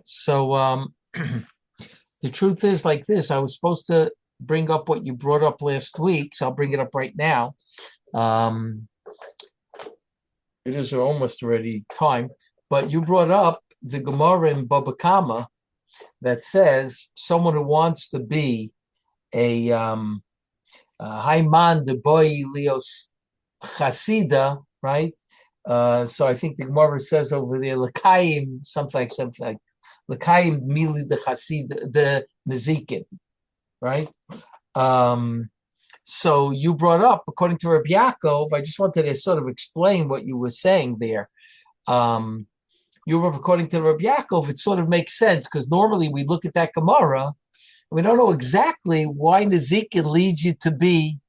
So the truth is like this. I was supposed to bring up what you brought up last week, so I'll bring it up right now. Um, it is almost already time, but you brought up the Gemara in Baba Kama that says someone who wants to be a Haiman de Boy Leos Chasida, right? So I think the Gemara says over there, L'kaim, something like L'kaim Mili de Chasida, the Nezikin, right? So you brought up, according to Reb Yaakov, I just wanted to sort of explain what you were saying there. You were according to Reb Yaakov, it sort of makes sense because normally we look at that Gemara, we don't know exactly why Nezikin leads you to be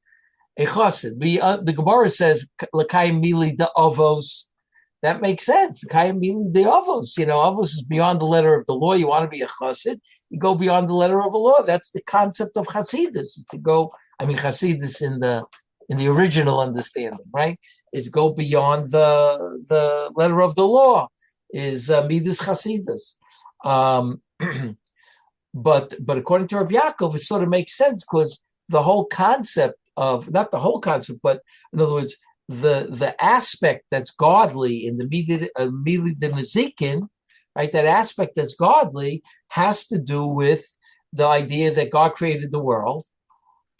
a chassid. The Gemara says l'kayim mili de avos. That makes sense. L'kayim mili de avos. Avos is beyond the letter of the law. You want to be a chassid, you go beyond the letter of the law. That's the concept of chassidus. Is to go. Chassidus in the original understanding, right? Is go beyond the letter of the law. Is midas chassidus. But according to Reb Yaakov, it sort of makes sense because the whole concept of, not the whole concept, but in other words, the aspect that's godly in the Mili de Nezikin, right? That aspect that's godly has to do with the idea that God created the world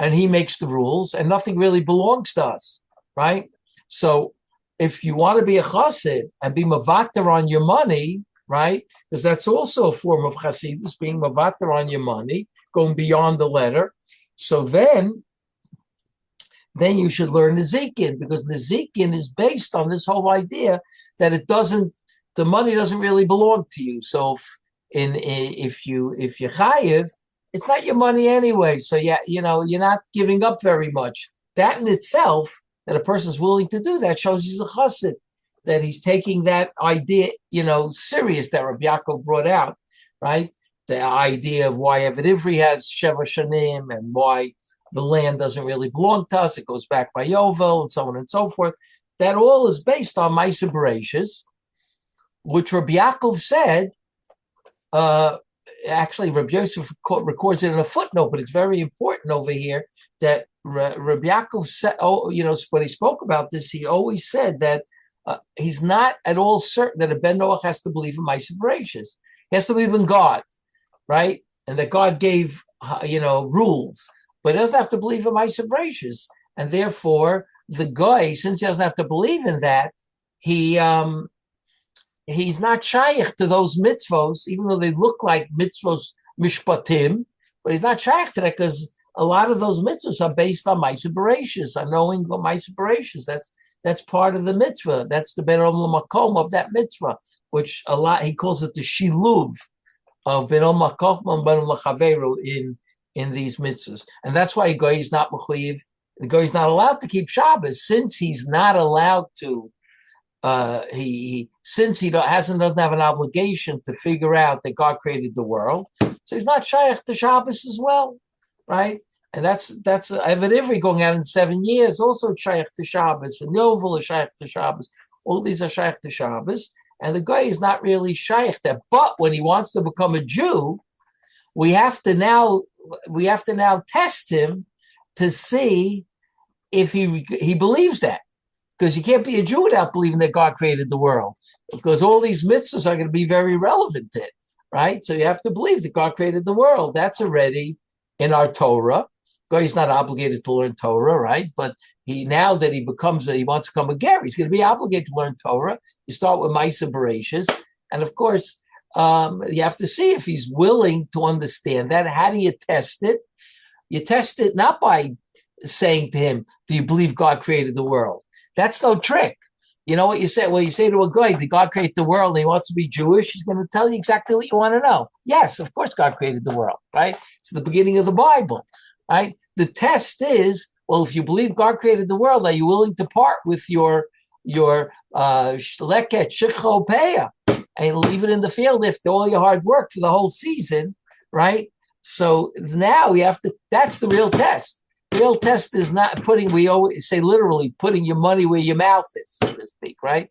and he makes the rules and nothing really belongs to us, right? So if you want to be a chassid and be mavater on your money, right? Because that's also a form of chassidus, being mavater on your money, going beyond the letter. So then you should learn Nezikin, because Nezikin is based on this whole idea that the money doesn't really belong to you. So if you're chayiv, it's not your money anyway. So you're not giving up very much. That in itself, that a person's willing to do that, shows he's a chassid, that he's taking that idea, serious, that Reb Yaakov brought out, right? The idea of why Eved Ivri has Sheva Shanim and why the land doesn't really belong to us. It goes back by Yovel and so on and so forth. That all is based on Ma'aseh Bereishis, which Rabbi Yaakov said, actually Rabbi Yosef records it in a footnote, but it's very important over here that Rabbi Yaakov said, when he spoke about this, he always said that he's not at all certain that a Ben Noach has to believe in Ma'aseh Bereishis. He has to believe in God, right? And that God gave, rules. But he doesn't have to believe in Ma'aseh Bereishis. And therefore, the guy, since he doesn't have to believe in that, he's not shaykh to those mitzvos, even though they look like mitzvos mishpatim, but he's not shaykh to that because a lot of those mitzvos are based on Ma'aseh Bereishis, on knowing what Ma'aseh Bereishis. That's part of the mitzvah. That's the Ben Olam Makom of that mitzvah, which he calls it the shiluv of Ben Olam Makom and Ben Olam Chaveru in these mitzvahs. And that's why the guy is not mechuyev. The guy is not allowed to keep Shabbos, since he's not allowed to. Since he doesn't have an obligation to figure out that God created the world, so he's not shaykh to Shabbos as well, right? And that's Eved Ivri going out in 7 years, also shaykh to Shabbos, and Yovel is shaykh to Shabbos. All these are shaykh to Shabbos, and the guy is not really shaykh to. But when he wants to become a Jew, we have to now test him to see if he believes that. Because you can't be a Jew without believing that God created the world, because all these mitzvahs are going to be very relevant to it, right? So you have to believe that God created the world. That's already in our Torah. God is not obligated to learn Torah, right? But he wants to become a ger, he's going to be obligated to learn Torah. You start with Ma'aseh Bereishis, and of course, you have to see if he's willing to understand that. How do you test it? You test it not by saying to him, do you believe God created the world? That's no trick. You know what you say? Well, you say to a guy, did God create the world and he wants to be Jewish? He's going to tell you exactly what you want to know. Yes, of course God created the world, right? It's the beginning of the Bible, right? The test is, well, if you believe God created the world, are you willing to part with your leket shikho peah and leave it in the field after all your hard work for the whole season, right? So now we have to, that's the real test. Real test is not putting, we always say literally, putting your money where your mouth is, so to speak, right?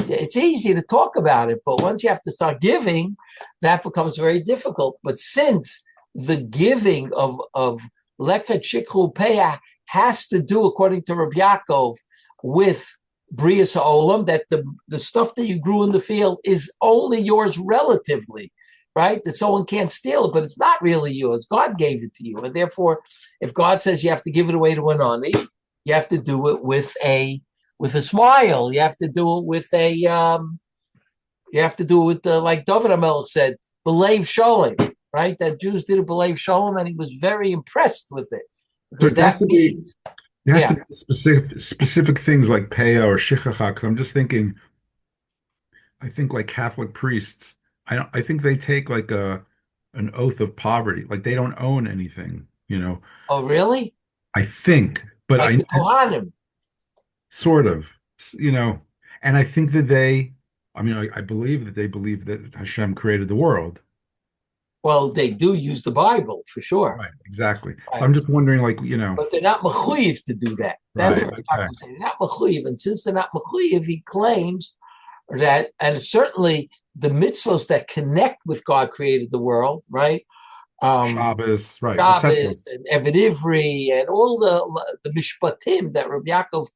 It's easy to talk about it, but once you have to start giving, that becomes very difficult. But since the giving of Leka Chikhu Peah has to do, according to Reb Yaakov, with Brias Olam, that the stuff that you grew in the field is only yours relatively, right? That someone can't steal it, but it's not really yours. God gave it to you. And therefore, if God says you have to give it away to an ani, you have to do it with a smile. You have to do it with like David HaMelech said, Belev Shalom, right? That Jews did a Belev Shalom, and he was very impressed with it. So Because that means, it has to yeah. be specific things like peah or shichacha. Because I'm just thinking, I think like Catholic priests, I think they take like an oath of poverty, like they don't own anything, you know. Oh, really? I think, but Like I the Kohanim. sort of, you know, and I think that I mean, I believe that they believe that Hashem created the world. Well, they do use the Bible for sure. Right, exactly. So Right. I'm just wondering, like, you know, But they're not mechuyev to do that. That's right, what I'm okay, saying. They're not mechuyev. And since they're not mechuyev, he claims that, and certainly the mitzvos that connect with God created the world, right? Um, Shabbos, right, etc. Shabbos and Eved Ivri and all the mishpatim that Rabbi Yaakov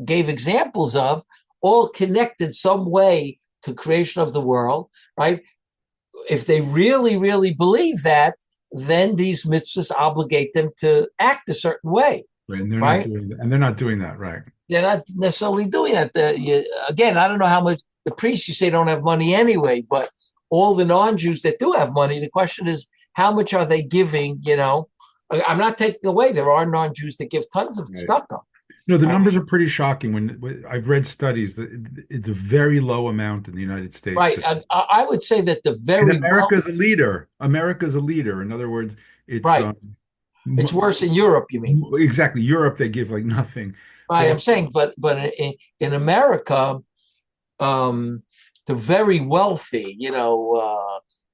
gave examples of, all connected some way to creation of the world, right? If they really, really believe that, then these mitzvahs obligate them to act a certain way, Right, right? and they're not doing that, right? They're not necessarily doing that. Again, I don't know how much the priests you say don't have money anyway, but all the non-Jews that do have money, the question is how much are they giving? I'm not taking away. There are non-Jews that give tons of Right. stuff. No, the Right? numbers are pretty shocking. When I've read studies that it's a very low amount in the United States. Right. I would say that the And very well. America's a leader. America's a leader. In other words, it's Right. It's worse in Europe. You mean? exactly Europe. They give like nothing, Right. but I'm saying, but in America, the very wealthy,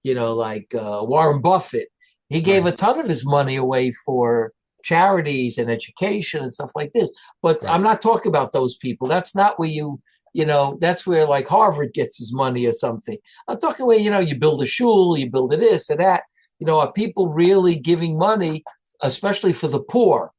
like Warren Buffett, he gave right, a ton of his money away for charities and education and stuff like this. But right, I'm not talking about those people. That's not where that's where like Harvard gets his money or something. I'm talking where, you build a shul, you build a this and that. Are people really giving money, especially for the poor?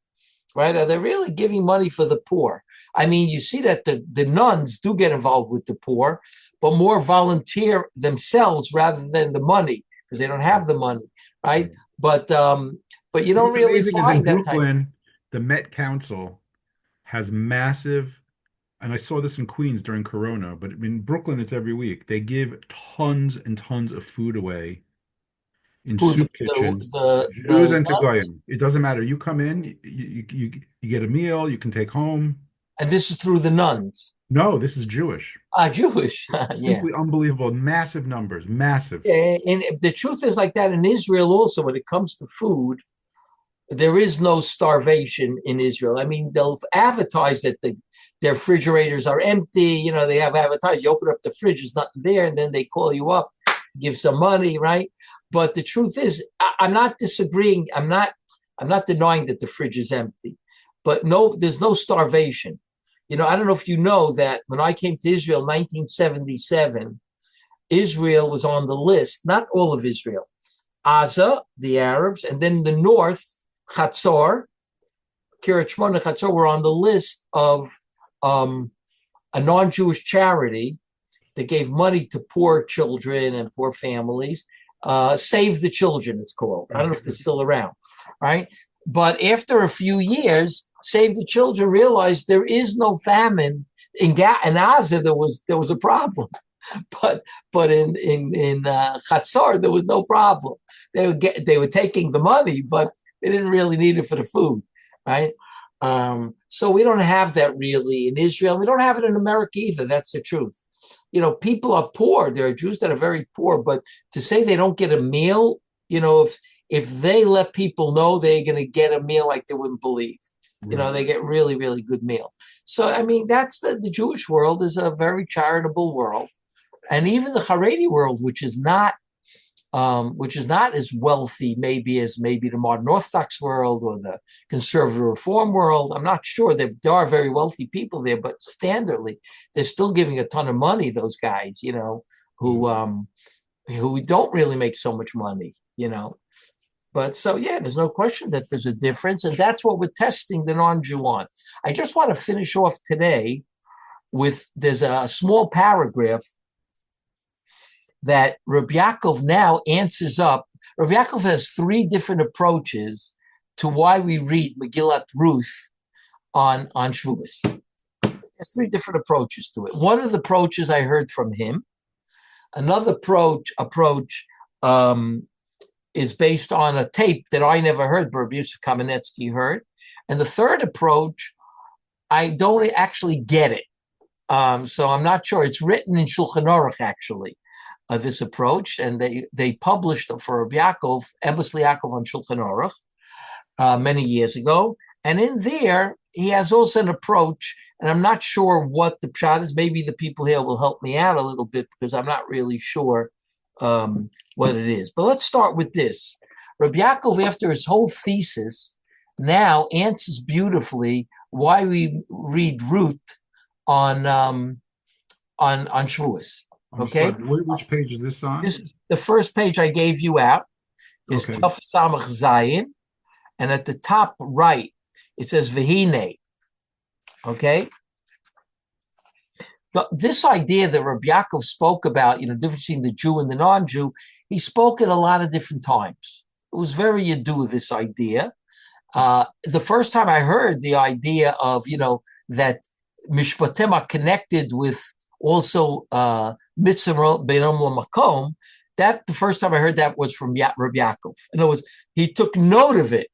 Right? Are they really giving money for the poor? I mean, you see that the nuns do get involved with the poor, but more volunteer themselves rather than the money because they don't have the money, right? right. But you don't What's really amazing is in find that type. Brooklyn, the Met Council has massive, and I saw this in Queens during Corona, but in Brooklyn, it's every week. They give tons and tons of food away in Who soup kitchens, Jews the and to nuns, Goyim. It doesn't matter. You come in, you get a meal, you can take home. and this is through the nuns. No, this is Jewish. Jewish, yeah. Simply unbelievable. Massive numbers, massive. Yeah, and the truth is like that in Israel also. When it comes to food, there is no starvation in Israel. I mean, they'll advertise that their refrigerators are empty. They have advertised. You open up the fridge, there's nothing there, and then they call you up to give some money, right? But the truth is, I'm not disagreeing. I'm not denying that the fridge is empty, but no, there's no starvation. I don't know if you know that when I came to Israel in 1977, Israel was on the list, not all of Israel, Aza, the Arabs, and then the north, Chatzor, Kiryat Shmona, Chatzor were on the list of a non-Jewish charity that gave money to poor children and poor families. Save the Children, it's called. I don't know if they're still around, right? But after a few years, Save the Children realized there is no famine in Gaza. There was a problem, but in Chatzor there was no problem. They were taking the money, but they didn't really need it for the food, right? So we don't have that really in Israel. We don't have it in America either. That's the truth. People are poor. There are Jews that are very poor, but to say they don't get a meal, if they let people know they're going to get a meal like they wouldn't believe, Right. they get really, really good meals. So, I mean, that's the Jewish world is a very charitable world. And even the Haredi world, which is not which is not as wealthy maybe as maybe the modern Orthodox world or the conservative reform world. I'm not sure. There are very wealthy people there, but standardly, they're still giving a ton of money, those guys, who don't really make so much money, But so, yeah, there's no question that there's a difference. And that's what we're testing the non-Jew on. I just want to finish off today with, there's a small paragraph that Reb Yaakov now answers up. Reb Yaakov has three different approaches to why we read Megillat Ruth on Shavuos. There's three different approaches to it. One of the approaches I heard from him. Another approach is based on a tape that I never heard, but Reb Yaakov Kamenetsky heard. And the third approach, I don't actually get it. So I'm not sure. It's written in Shulchan Aruch, actually, this approach. And they published for Reb Yaakov, Emes Yaakov on Shulchan Aruch many years ago. And in there, he has also an approach, and I'm not sure what the pshat is. Maybe the people here will help me out a little bit because I'm not really sure what it is. But let's start with this. Reb Yaakov, after his whole thesis, now answers beautifully why we read Ruth on Shavuos. Okay, which page is this on? This is the first page I gave you out. Is Taf Samach Zayin, and at the top right it says Vehine. Okay. But this idea that Reb Yaakov spoke about, the difference between the Jew and the non-Jew, he spoke at a lot of different times. It was very yadu, this idea. The first time I heard the idea of, that Mishpatim are connected with also Mitzvah Beinom Lamakom, that the first time I heard that was from Reb Yaakov. In other words, he took note of it.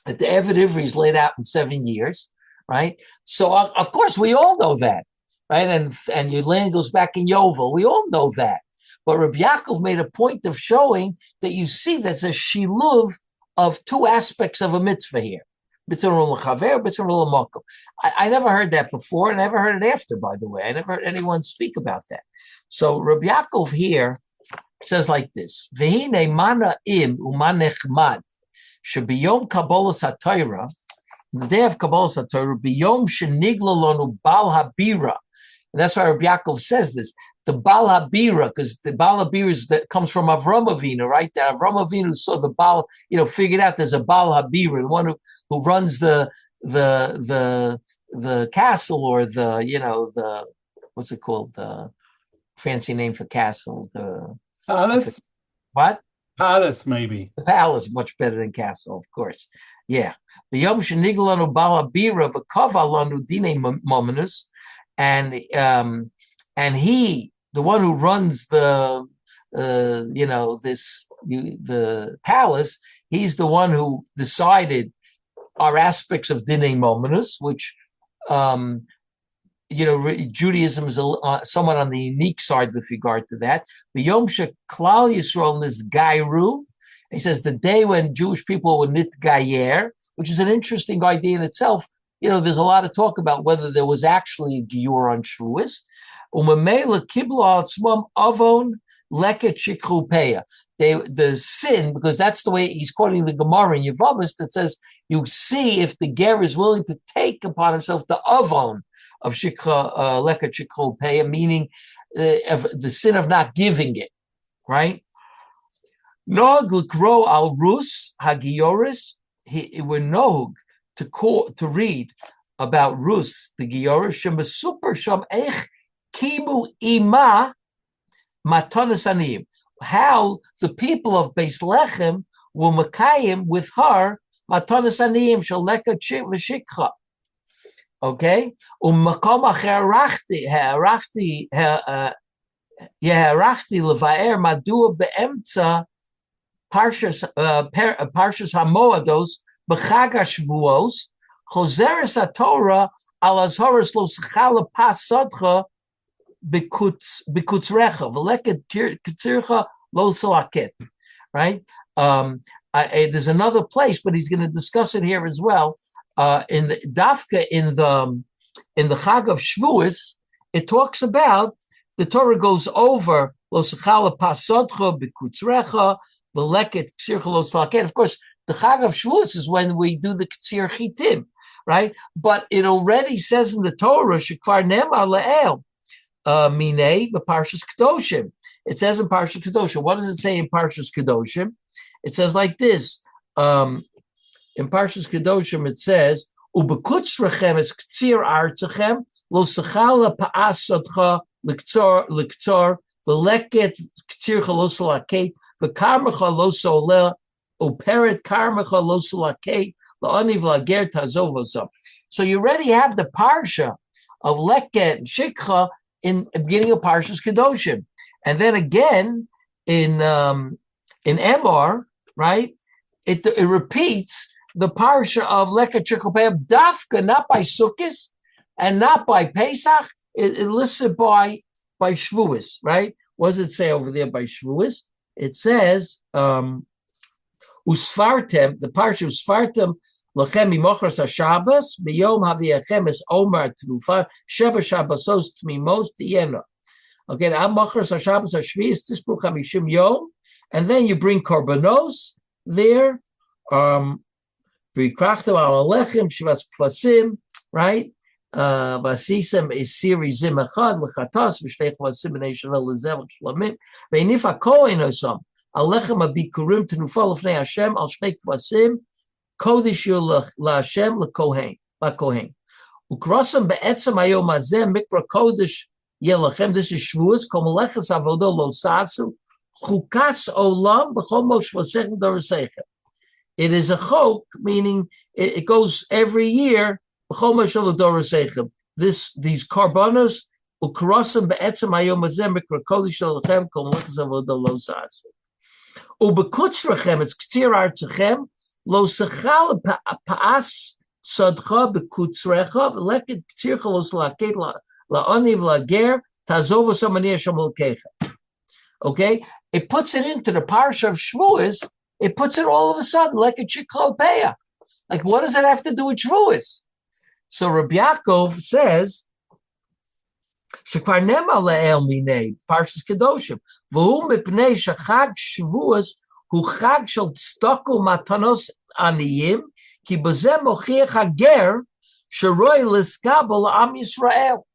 That the Eved Ivri is laid out in 7 years, right? So, of course, we all know that, right? And your land goes back in Yovel. We all know that. But Reb Yaakov made a point of showing that you see there's a shiluv of two aspects of a mitzvah here. Mitzvah l'chaver, mitzvah l'makom. I never heard that before, and I never heard it after, by the way. I never heard anyone speak about that. So Reb Yaakov here says like this, Vehine mana im umanechmad. Shebiyom Kabbalah Satira, the day of Kabbalah Satira, Biyom Shenigla Lonu Bal Habira, and that's why Rabbi Yaakov says this. The Bal Habira, because the Bal Habira comes from Avram Avinu, right? That Avram Avinu saw the Bal, figured out there's a Bal Habira, the one who runs the castle, or the what's it called? The fancy name for castle, the palace. What? Palace, maybe. The palace, much better than castle, of course. Yeah. B'yom shenigla bala bira v'kava lanu dine mominus, and he, the one who runs the palace, he's the one who decided our aspects of dine mominus, which Judaism is somewhat on the unique side with regard to that. The Yom Sheklal Yisrael is Gairu. He says the day when Jewish people were nitgayer, which is an interesting idea in itself. There's a lot of talk about whether there was actually a Giyur on Shavuos. Umamela Kibla Atzmam Avon Leket Shikrupeya. The sin, because that's the way he's quoting the Gemara in Yevamos that says you see if the ger is willing to take upon himself the avon of shikha leka shikha peya, meaning of the sin of not giving it, right? Nog l'kro al rus hagioris. We're nog to read about Rus the Gioris shemesuper sham eich kimu ima matanas aniyim. How the people of Beis Lechem were makayim with her matanas aniyim shaleka v'shikha. Okay, makom acher harachti levaer madua beemtza parshas hamoados b'chag hashvuos chozeres haTorah al azhoros lo sechala pas sodcha b'kutzrecha v'leket kitzircha lo salaket. Right. There's another place, but he's going to discuss it here as well. In the Dafka in the Chag of Shavuos, it talks about the Torah goes over lo sechala pasodcha bekutzrecha v'leket ksircha lo slaket. Of course, the Chag of Shavuos is when we do the ktsir chitim, right? But it already says in the Torah, shekvar nema le'el, minei b'parshas kedoshim. It says in Parshas Kedoshim. What does it say in Parshas Kedoshim? It says like this. In Parshas Kedoshim, it says, "Ubekutzrechem es ktsir artzachem lo sechala pa'asodcha liktor v'leket ktsircha lo salaket v'karmecha lo soleh uperet karmecha lo salaket la'ani v'lager tazovosam." So you already have the parsha of leket and shikcha in the beginning of Parshas Kedoshim. And then again in Emor, right? It repeats the parsha of Leket Shikopev Dafka, not by Sukkot and not by Pesach. It lists it by Shavuos, right? What does it say over there by Shavuos? It says Usfartem, the parsha Usfartem Lachem Mimochras HaShabbos B'yom Haviachem Es Omar Tnufa Sheba Shabbosos Tmimos Tiena. Okay, and then you bring korbanos there, right? Vasisem is series zimachad lechatas v'shtei chvasim b'nei lezev shlamim ve'nifa kohen osam alechem abikurim tenufal lefnei Hashem al shtei chvasim kodesh yu laHashem lekohen ukrosam be'etzem hayom hazeh mikra kodesh. This is Shavuos. Komelechas avodah lo sasu chukas olam b'chol moshvosechem dorosechem. It is a chok, meaning it goes every year. B'chol moshvosechem dorosechem. These karbanos ukrosem be'etzem hayom hazeh mikra kodesh lechem komelechas avodah lo sasu. Ubekutzrechem it's ktsir artzachem lo sechal paas sadcha bekutzrecha v'leket ktsircha lo slaket la. Okay, it puts it into the parsha of Shavuos. It puts it all of a sudden like a chiklopeya. Like, what does it have to do with Shavuos? So Reb Yaakov says, "Shekvar nema le'el minei Parshas Kedoshim v'hu mipnei shechag Shavuos hu chag shel tzedakah matanos aniyim ki b'zeh mochiach hager sheroi liskabel am Yisrael."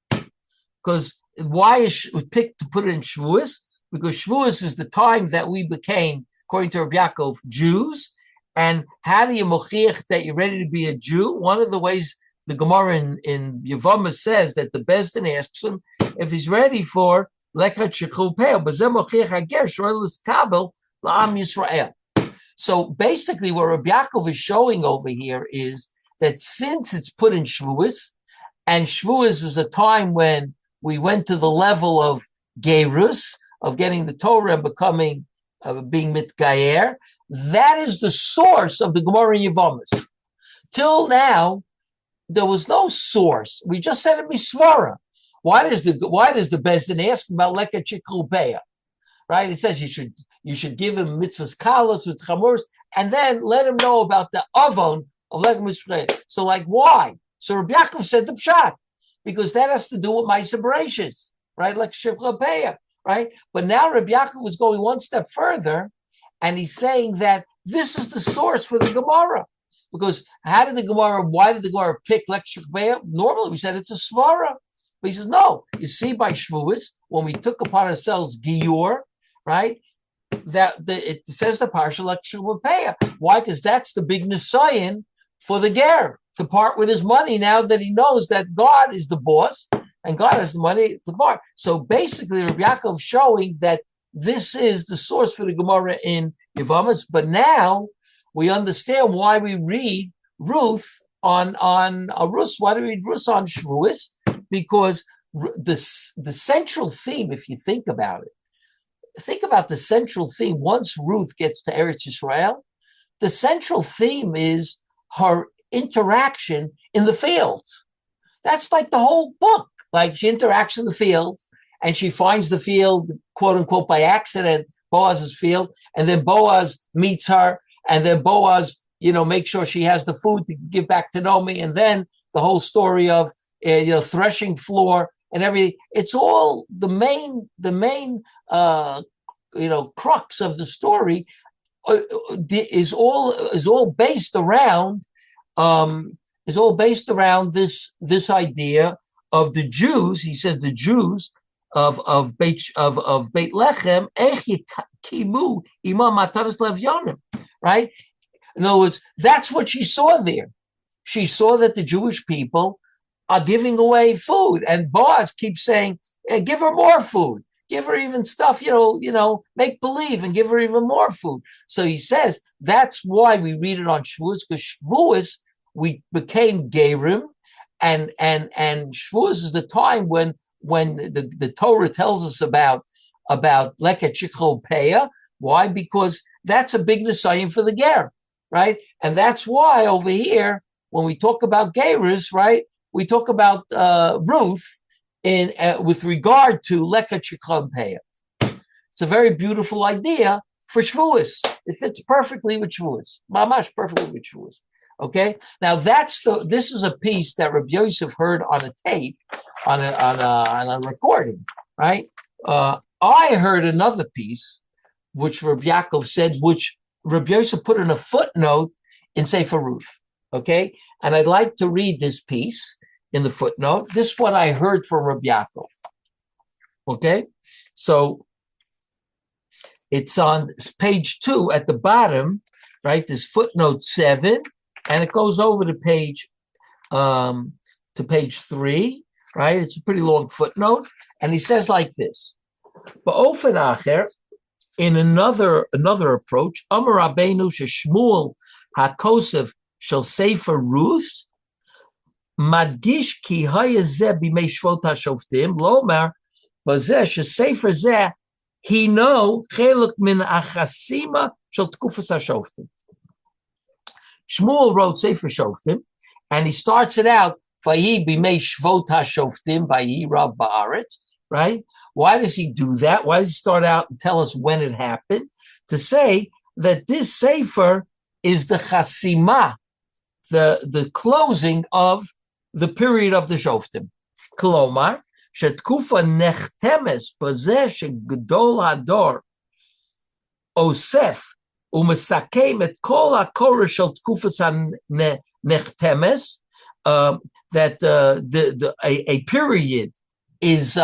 Because why is it picked to put it in Shavuos? Because Shavuos is the time that we became, according to Reb Yaakov, Jews. And how do you mochiach that you're ready to be a Jew? One of the ways the Gemara in Yevamah says that the Beis Din asks him if he's ready for Leket Shechupeh, B'zeh mochiach hager sh'roy l'skabel la'am Yisrael. So basically what Reb Yaakov is showing over here is that since it's put in Shavuos, and Shavuos is a time when we went to the level of Gerus, of getting the Torah and becoming, being mitgayer. That is the source of the Gemara in Yevamos. Till now, there was no source. We just said it misvara. Why does the Beis Din ask about leket chiklupeya? Right? It says you should give him mitzvahs kalos with chamurs, and then let him know about the avon of leket mitzvah. So, like, why? So Reb Yaakov said the pshat. Because that has to do with my Bereshis, right? Like Shivchapeya, right? But now Reb Yaakov was going one step further, and he's saying that this is the source for the Gemara. Because why did the Gemara pick Lek Shivchapeya? Normally we said it's a svara. But he says, no. You see, by Shavuos, when we took upon ourselves Gior, right? It says the parsha Lek Shivchapeya. Why? Because that's the big Nisayan for the Ger, to part with his money now that he knows that God is the boss and God has the money to part. So basically, Reb Yaakov showing that this is the source for the Gemara in Yevamos. But now we understand why we read Ruth on Ruth. Why do we read Ruth on Shavuos? Because the central theme, if you think about the central theme. Once Ruth gets to Eretz Yisrael, the central theme is her interaction in the fields. That's like the whole book. Like, she interacts in the fields and she finds the field, quote unquote, by accident, Boaz's field. And then Boaz meets her, and then Boaz, makes sure she has the food to give back to Naomi. And then the whole story of, threshing floor and everything. It's all the main crux of the story is all based around this idea of the Jews. He says the Jews of Beit Lechem kimu imam mataras levyonim, right? In other words, that's what she saw there. She saw that the Jewish people are giving away food, and Boaz keeps saying, hey, give her more food. Give her even stuff, make believe and give her even more food. So he says that's why we read it on Shavuos, because Shavuos we became Gerim, and Shavuos is the time when the Torah tells us about Leket Shichol Peah. Why? Because that's a big Nisayim for the Ger, right? And that's why over here, when we talk about Geras, right, we talk about Ruth in with regard to Leket Shichol Peah. It's a very beautiful idea for Shavuos. It fits perfectly with Shavuos. Mamash perfectly with Shavuos. Okay. Now this is a piece that Reb Yosef heard on a tape, on a recording, right? I heard another piece, which Reb Yaakov said, which Reb Yosef put in a footnote in Sefer Ruth. Okay, and I'd like to read this piece in the footnote. This is what I heard from Reb Yaakov. Okay, so it's on page 2 at the bottom, right? This footnote 7. And it goes over to page 3, right? It's a pretty long footnote. And he says like this: Ba'ofen acher, in another approach, Amar Rabbeinu sheshmuel hakosev shel Sefer Ruth, madgish ki hayezeh b'mei shvot hashoftim, lomar bazeh shesefer zeh hino cheluk min achasima shel tkufas hashoftim. Shmuel wrote Sefer Shoftim, and he starts it out, Vayi b'mei shvot hashoftim, Vayi rav ba'aretz, right? Why does he do that? Why does he start out and tell us when it happened? To say that this Sefer is the chasima, the closing of the period of the Shoftim. Kolomar, shetkufa nechtemes b'zeh shegdol hador osef umesakem et kol hakora shel tkufas nechtemes, that a period is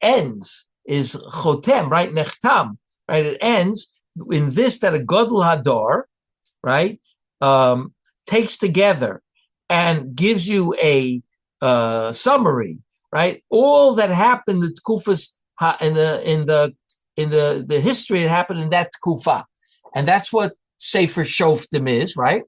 ends, is chotem, right? Nechtam, right? It ends in this, that a Gadol Hadar, right, takes together and gives you a summary, right? All that happened in Tkufas in the history that happened in that Tkufa, and that's what Sefer Shoftim is, right?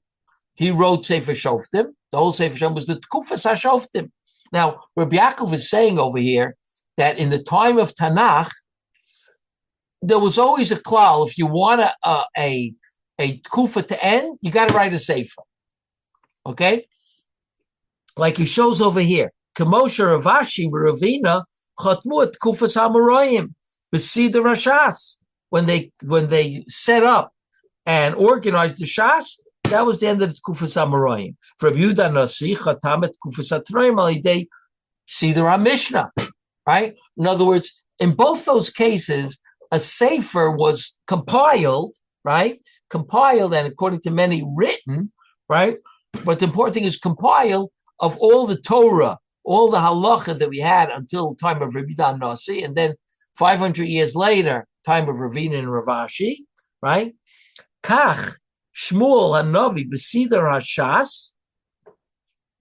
He wrote Sefer Shoftim. The whole Sefer Shoftim was the Tkufas HaShoftim. Now, Rabbi Yaakov is saying over here that in the time of Tanach, there was always a klal. If you want a tkufa to end, you got to write a sefer. Okay, like he shows over here. Kamosha Ravashi Ravina Chatmu Tkufas Hamarayim B'Sida Rashas. When they set up and organized the Shas, that was the end of the Tkufas Hamarayim. For Yehuda Nasi Chatamet Tkufas Hatrayim Alidei Sidra Mishnah. Right. In other words, in both those cases, a sefer was compiled, right? Compiled, and according to many, written, right? But the important thing is compiled of all the Torah, all the halacha that we had until the time of Rabbi Yitzchak Nasi, and then 500 years later, time of Ravina and Ravashi, right? Kach Shmuel Hanavi b'Sidar Hashas.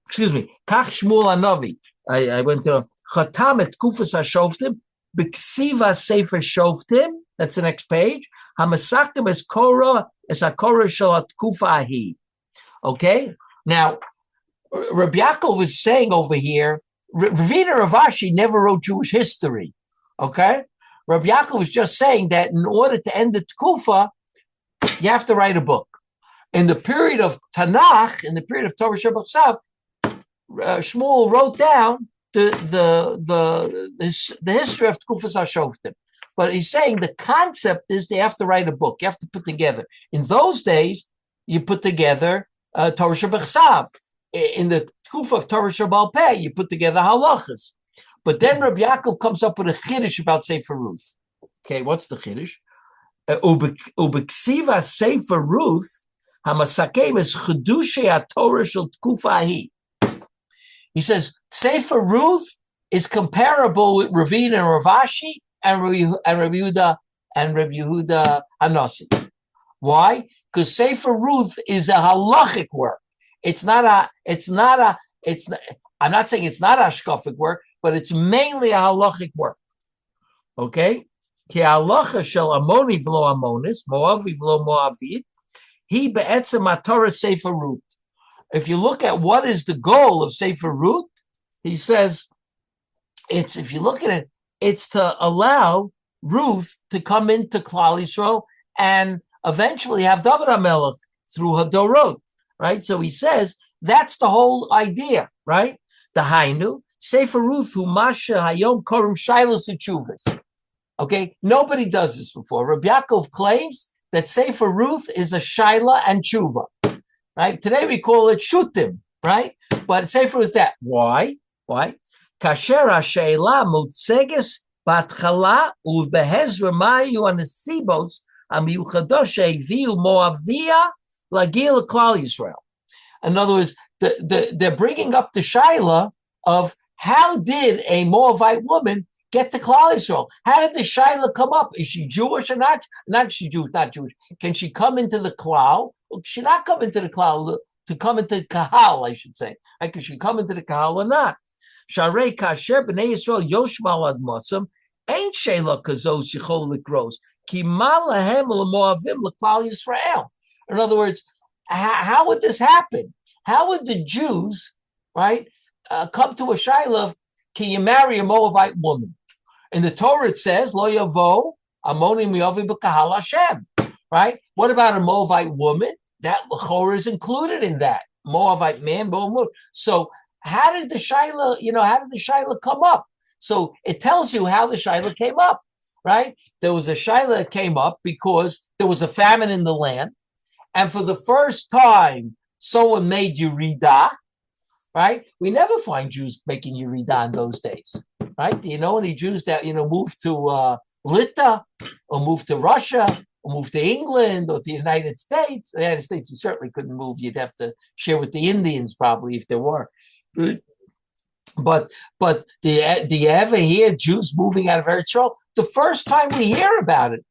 Excuse me. Kach Shmuel Hanavi. I went to Chatam et Kufas HaShoftim b'Ksiva Sefer Shoftim. That's the next page. Hamasakim es Korah es HaKorah shel Kufa Ahi. Okay. Now, Reb Yaakov is saying over here, Ravina Ravashi never wrote Jewish history. Okay. Reb Yaakov is just saying that in order to end the Tkufa, you have to write a book. In the period of Tanach, in the period of Torah Shabbat, Shmuel wrote down the history of Tkufas HaShoftim. But he's saying the concept is they have to write a book. You have to put together. In those days, you put together Torah Shabbat. In the Tkufa of Torah Shabbat Peh, you put together halachas. But then Reb Yaakov comes up with a chiddush about Sefer Ruth. Okay, what's the chiddush? Ubeksiva Sefer Ruth hamasakem is chedushay haTorah shel tkufa ahi. He says Sefer Ruth is comparable with Ravina and Ravashi and Rabbi Yehuda Hanasi. Why? Because Sefer Ruth is a halachic work. I'm not saying it's not hashkafic work, but it's mainly a halachic work. Okay? Ki halacha shel amoni v'lo amonis, moavi v'lo moavit, he be'etzem haTorah Sefer Ruth. If you look at what is the goal of Sefer Ruth, he says, if you look at it, it's to allow Ruth to come into Klal Yisrael and eventually have David HaMelech through Hadorot, right? So he says that's the whole idea, right? The Hainu Sefer Ruth hu masha hayom korum shailos uchuvas. Okay, nobody does this before. Reb Yaakov claims that Sefer Ruth is a shaila and tshuva, right? Today we call it shutim, right? But Sefer is that. Why? Kasher ha-sheila mutzeges batchala u'behezra mayu anesibos amiyuchados she'viu moavia lagil Klal Yisrael. In other words, they're bringing up the shaila of how did a Moabite woman get to Klal Yisrael? How did the shaila come up? Is she Jewish or not? Not she Jewish, not Jewish. Can she come into the Klal? She not come into the Klal, to come into Kahal, I should say. Right? Can she come into the Kahal or not? Sharei kasher b'nei Yisrael yoshmal ad mosam ain't sheila kazos yichol likros ki ma lahem l'moavim l'klal Yisrael. In other words, how would this happen? How would the Jews, right, come to a shaila of, can you marry a Moabite woman? In the Torah it says, lo yavo amoni miyavi b'kahal Hashem, right? What about a Moabite woman? That l'chorah is included in that. Moabite man, Moabite. So how did the shaila come up? So it tells you how the shaila came up, right? There was a shaila that came up because there was a famine in the land. And for the first time, someone made Yurida, right? We never find Jews making Yurida in those days, right? Do you know any Jews that, moved to Lita or moved to Russia or moved to England or to the United States? The United States, you certainly couldn't move. You'd have to share with the Indians probably if there were. But do you ever hear Jews moving out of Eretz Yisrael? The first time we hear about it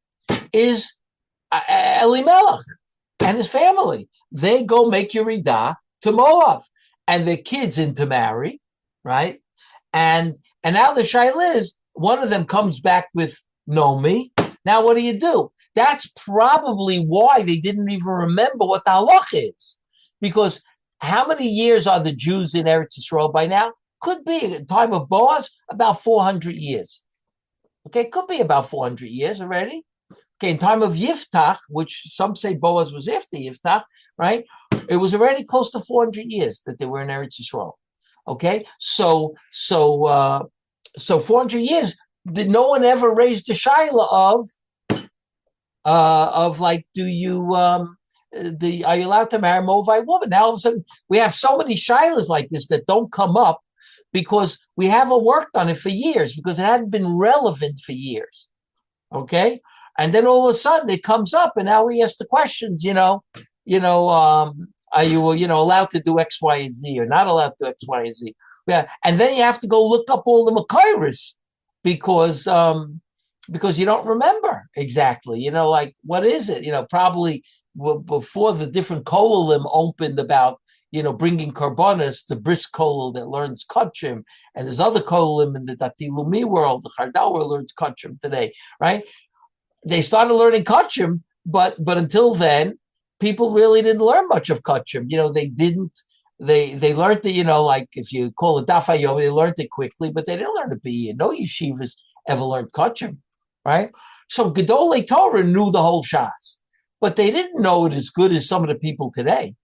is Elimelech and his family. They go make Yeridah to Moab, and their kids intermarry, right? And now the shaila is, one of them comes back with Nomi. Now what do? That's probably why they didn't even remember what the halach is, because how many years are the Jews in Eretz Yisrael by now? Could be, at the time of Boaz, about 400 years. Okay, could be about 400 years already. Okay, in time of Yiftach, which some say Boaz was after Yiftach, right? It was already close to 400 years that they were in Eretz Yisrael. Okay, so 400 years, did no one ever raise the shaila of like, are you allowed to marry a Moabite woman? Now all of a sudden we have so many shailas like this that don't come up because we haven't worked on it for years, because it hadn't been relevant for years. Okay, and then all of a sudden it comes up, and now we ask the questions. Are you allowed to do X, Y, and Z, or not allowed to do X, Y, and Z? Yeah, and then you have to go look up all the Makairis because you don't remember exactly. Like, what is it? Probably before the different kolalim opened about bringing karbonas, the brisk kolal that learns kachim, and there's other kolalim in the Dati Lumi world, the Chardal world learns kachim today, right? They started learning kachim, but until then, people really didn't learn much of kachim. They learned it, like if you call it daf hayomi, they learned it quickly, but they didn't learn to be. No yeshivas ever learned kachim, right? So Gedolei Torah knew the whole shas, but they didn't know it as good as some of the people today.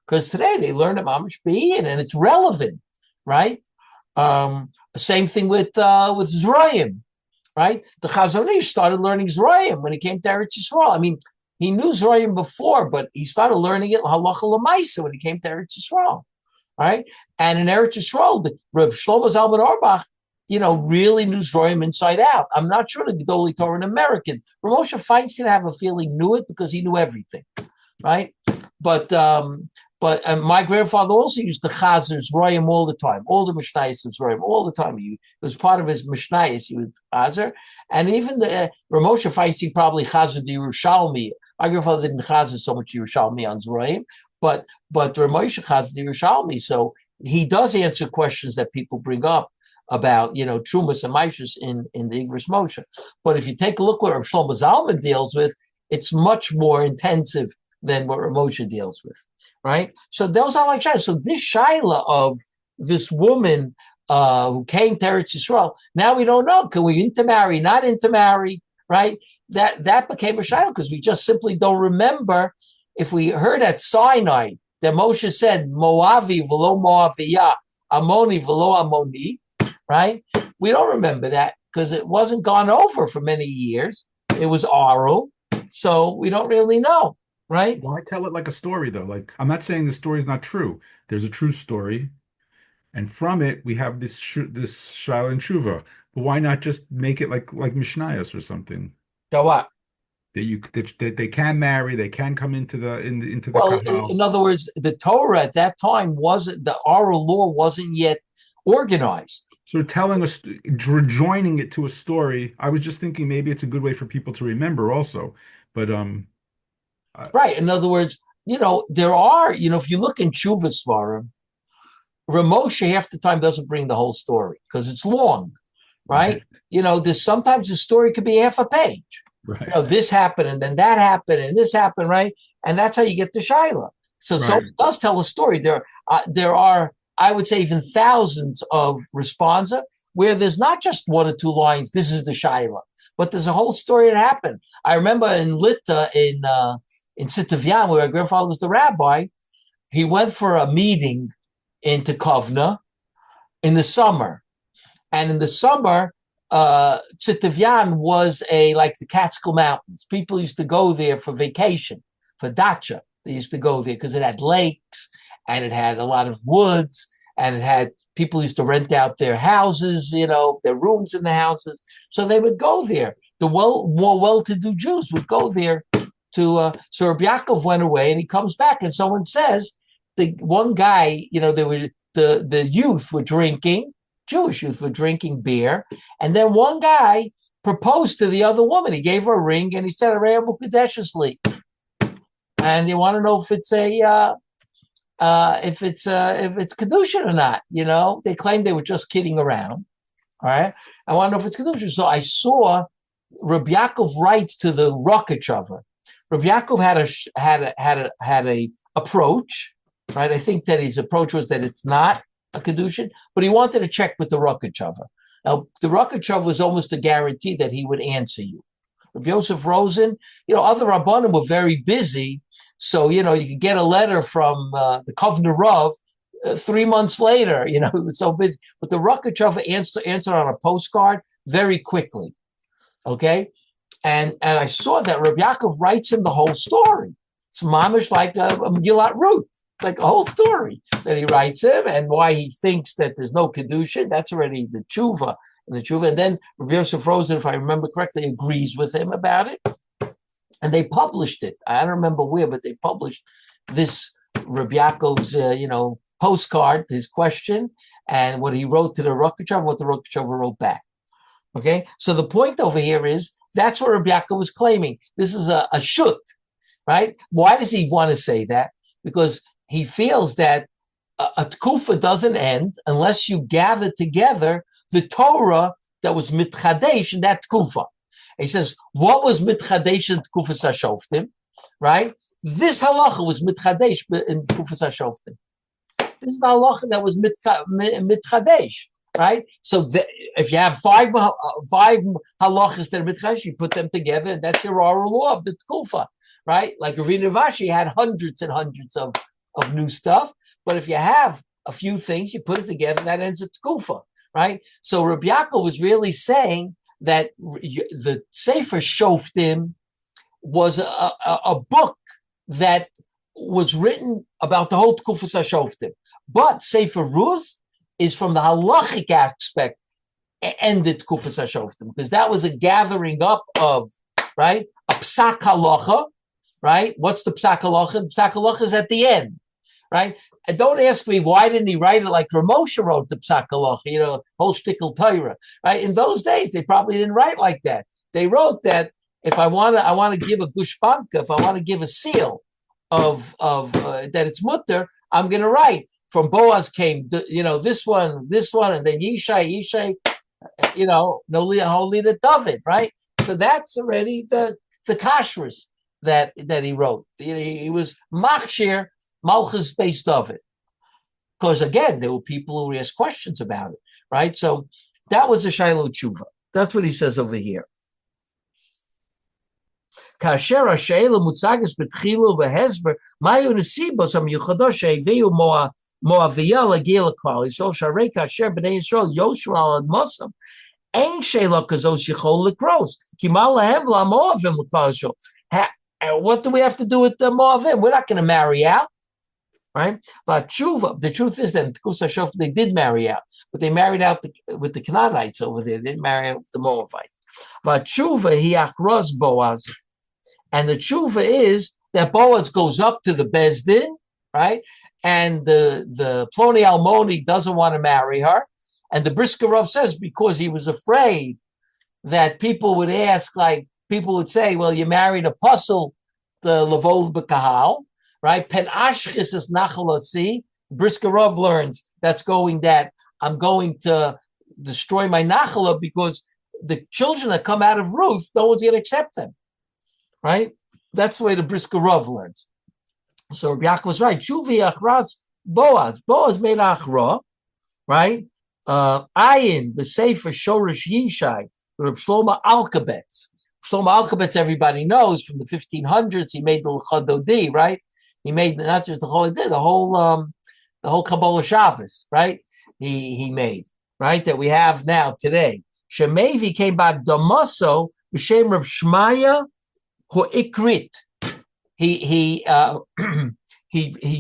Because today they learn it mamish be'in, and it's relevant, right? Same thing with Zrayim, right? The Chazon Ish started learning Zrayim when he came to Eretz Yisrael. I mean, he knew Zrayim before, but he started learning it halacha l'maisa when he came to Eretz Yisrael, right? And in Eretz Yisrael, Reb Shlomo Zalman Auerbach really knew Zoroim inside out. I'm not sure the Gedolei Torah an American. Ramosha Feinstein, I have a feeling, knew it because he knew everything, right? But my grandfather also used to chazer Zoroim all the time, all the Mishnayos of Zoroim, all the time. It was part of his Mishnayos, he would chazer. And even the Ramosha Feinstein probably chazer the Yerushalmi. My grandfather didn't chazer so much Yerushalmi on Zoroim, but Ramosha chazer the Yerushalmi. So he does answer questions that people bring up about, Trumas and Maishus in the Igros Moshe. But if you take a look what Rav Shlomo Zalman deals with, it's much more intensive than what Rav Moshe deals with, right? So those are like shayla. So this shayla of this woman who came to Eretz Yisrael, now we don't know, can we intermarry, not intermarry, right? That became a shayla because we just simply don't remember. If we heard at Sinai that Moshe said, Moavi v'lo Moaviyah, Amoni v'lo Amoni, right? We don't remember that because it wasn't gone over for many years. It was oral, so we don't really know, right? Why tell it like a story, though? Like, I'm not saying the story is not true. There's a true story, and from it we have this Shaila and Shuva. But why not just make it like Mishnayos or something? So what? That they can marry, they can come into the Well, kahal. in other words, the Torah at that time the oral law wasn't yet organized. So telling us, joining it to a story, I was just thinking maybe it's a good way for people to remember also. But right. In other words, there are, if you look in Tshuva Svarim, Ramosha half the time doesn't bring the whole story because it's long, right? There's sometimes the story could be half a page. Right. This happened and then that happened and this happened, right? And that's how you get the Shaila. So it does tell a story. There are, I would say, even thousands of responsa where there's not just one or two lines, this is the Shaila, but there's a whole story that happened. I remember in Litta, in Sitavyan, where my grandfather was the rabbi, he went for a meeting in Kovna in the summer. And in the summer, Sitavyan was like the Catskill Mountains. People used to go there for vacation, for dacha. They used to go there because it had lakes and it had a lot of woods and it had people used to rent out their houses, their rooms in the houses. So they would go there. The more well-to-do Jews would go there so Reb Yaakov went away and he comes back and someone says, the one guy, they were the youth were drinking, Jewish youth were drinking beer, and then one guy proposed to the other woman. He gave her a ring and he said, and you want to know if it's if it's kedushin or not. They claimed they were just kidding around. All right, I want to know if it's kedushin. So I saw Reb Yaakov writes to the Rokachover. Reb Yaakov had a approach, right? I think that his approach was that it's not a kedushin, but he wanted to check with the Rokachover. Now the Rokachover was almost a guarantee that he would answer you. Rabbi Yosef Rosen, other Rabbanim were very busy. So, you could get a letter from the Kovner Rav 3 months later, he was so busy. But the Rokachover answered on a postcard very quickly, okay? And I saw that Reb Yaakov writes him the whole story. It's mamish like a Megillat Ruth. It's like a whole story that he writes him and why he thinks that there's no Kedushin. That's already the tshuva. And then Rabbi Yosef Rosen, if I remember correctly, agrees with him about it. And they published it. I don't remember where, but they published this Reb Yaakov's, postcard, his question, and what he wrote to the Rokachover, what the Rokachover wrote back. Okay? So the point over here is, that's what Reb Yaakov was claiming. This is a shut, right? Why does he want to say that? Because he feels that a tkufa doesn't end unless you gather together the Torah that was mitchadesh in that tkufa. He says, what was mitchadesh in tkufas hashoftim, right? This halacha was mitchadesh in tkufas hashoftim. This is the halacha that was mitchadesh, right? So if you have five halachas that are mitchadesh, you put them together, and that's your oral law of the tkufa, right? Like Ravina Vashi had hundreds and hundreds of new stuff, but if you have a few things, you put it together, that ends at tkufa, right? So Reb Yaakov was really saying that the Sefer Shoftim was a book that was written about the whole Tkufas HaShoftim. But Sefer Ruth is from the halachic aspect ended Kufas HaShoftim, because that was a gathering up of, right, a psak halacha, right? What's the psak halacha? The psak halacha is at the end, right? And don't ask me why didn't he write it like Ramosha wrote the psak halacha, whole shtickle Torah, right? In those days, they probably didn't write like that. They wrote that if I want to give a gushpanka, if I want to give a seal of that it's mutter, I'm going to write from Boaz came, this one, and then Yishai, Noli Holida David, right? So that's already the kashrus that he wrote. He was machshir malchus based of it, because again there were people who asked questions about it, right? So that was a Shiloh tshuva. That's what he says over here. Kasher ha'sheila mutzagas betchilu v'hesber mayu nesibos ha'miyuchados she'eviu mo'aviyah lagia l'klal Yisrael sharei kasher b'nei Yisrael yoshua al admosam ein sheila kazos yichol l'kros kimal lahem v'lamoavim l'klal Yisrael. What do we have to do with the Moavim? We're not going to marry out, right? But the truth is that they did marry out, but they married out with the Canaanites over there. They didn't marry out with the Moabites. But tshuva he achros Boaz. And the tshuva is that Boaz goes up to the Beis Din, right? And the Ploni Almoni doesn't want to marry her. And the Brisker Rav says because he was afraid that people would ask, like, people would say, well, you married a puzzle, the Lavol B'Kahal, right? Pen Ashkis is Nachalotzi. Brisker Rav learns that I'm going to destroy my Nachala because the children that come out of Ruth, no one's going to accept them. Right? That's the way the Brisker Rav learns. So Reb Yaakov was right. Shuvi achras Boaz. Boaz made achra, right? Ayin, the Sefer Shorish Yishai, Reb Shlomo Alkabetz. Shlomo Alkabetz, everybody knows from the 1500s. He made the L'chadodi, right? He made not just the whole, the whole Kabbalah Shabbos, right? He made, right? That we have now today. Shemevi came back Damaso b'shem Reb Shmaya who ikrit. He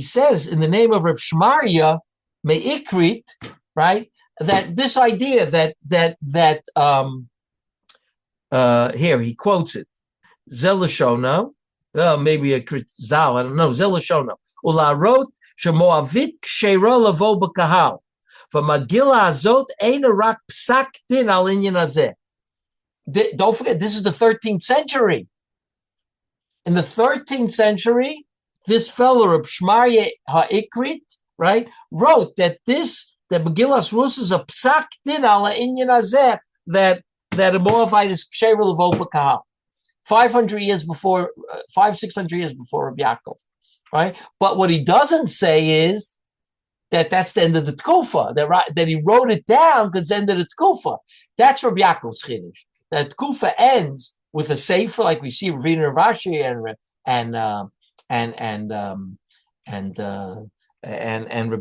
says in the name of Reb Shmaya me ikrit, right? That this idea that here he quotes it. Zelashona, maybe a krit zal, I don't know. Zelashona. Ula wrote shemoavit ksheira lavo b'kahal. V'magila azot ein rak psak din al inyan hazeh. Don't forget, this is the 13th century. In the 13th century, this fellow, Reb Shmaya HaIkrit, right, wrote that Megillas Rus is a psak din ala inyan hazeh, that a Moabite is ksheira lavo b'kahal. 600 years before Reb Yaakov, right? But what he doesn't say is that that's the end of the Tkufa, that he wrote it down because it's the end of the Tkufa. That's Reb Yaakov's chiddush. That Tkufa ends with a sefer, like we see Ravina Ravashi and Rabbi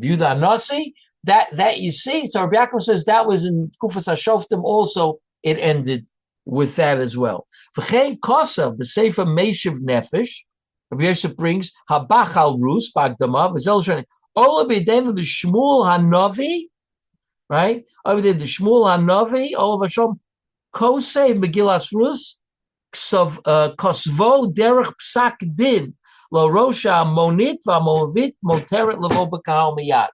Yehuda Nasi. That you see. So Rabbi Yaakov says that was in Kufas HaShoftim also. It ended with that as well. V'chei kosav b'sefer Meishiv Nefesh. Rabbi Yosef brings habachal rus b'agdama v'zel shani ola b'idenu the Shmuel Hanavi, right? Over there the Shmuel Hanavi. All of Hashem kosei Megillas Rus kosvo derech psak din lo rosha monit v'amovit moteret levo b'kahal miyad.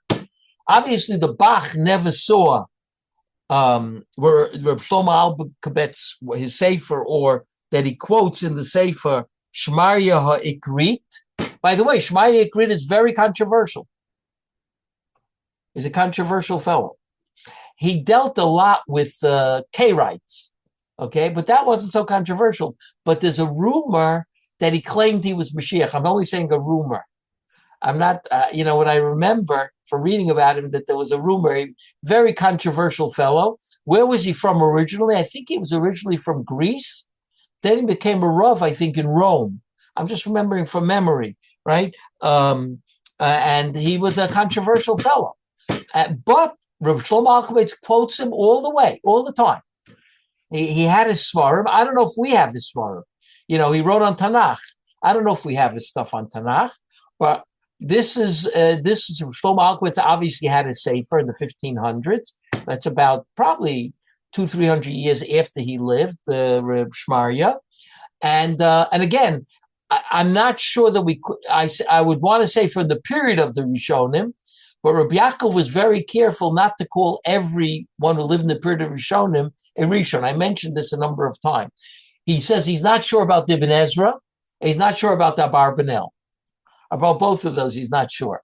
Obviously, the Bach never saw where Reb Shlomo Alkabetz, his sefer, or that he quotes in the sefer Shmaya HaIkrit. By the way, Shmaya HaIkrit is very controversial. He's a controversial fellow. He dealt a lot with K-rights, okay, but that wasn't so controversial. But there's a rumor that he claimed he was Mashiach. I'm only saying a rumor. I'm not, what I remember from reading about him, that there was a rumor, a very controversial fellow. Where was he from originally? I think he was originally from Greece. Then he became a Rav, I think, in Rome. I'm just remembering from memory, right? And he was a controversial fellow. But Reb Shlomo Alkabetz quotes him all the way, all the time. He had his svarim. I don't know if we have his svarim. He wrote on Tanach. I don't know if we have his stuff on Tanach, but this is Shlomo Alkabetz obviously had a sefer in the 1500s. That's about probably 300 years after he lived, the Reb Shmaria. And again, I'm not sure that we could. I would want to say from the period of the Rishonim, but Reb Yaakov was very careful not to call everyone who lived in the period of Rishonim a Rishon. I mentioned this a number of times. He says he's not sure about Ibn Ezra. He's not sure about the Abarbanel. About both of those, he's not sure.